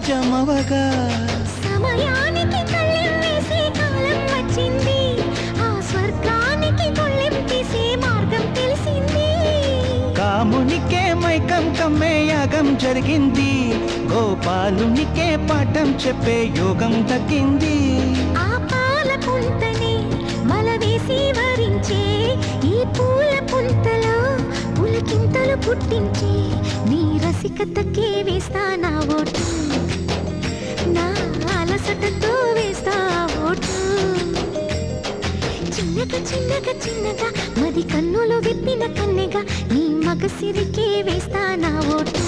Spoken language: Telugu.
నిజమవగా సమయానికి కళ్ళెం వేసే కాలం వచ్చింది, ఆ స్వర్గానికి కొళ్ళెం తీసే మార్గం తెలిసింది. కామునికే మైకం కమ్మే యాగం జరిగింది, గోపాలునికే పాఠం చెప్పే యోగం దక్కింది. ఆ పాల పుంతని మలవేసి వరించే ఈ పూల పుంతలో పులకింతలు పుట్టించే నీ రసికతకే వేస్తా నా ఓటు, నా అలసటతో వేస్తా ఓటు. చిన్నగా చిన్నగా చిన్నగా మది కన్నులు విప్పిన కన్నెగా నీ మగసిరికే వేస్తా నా ఓటు.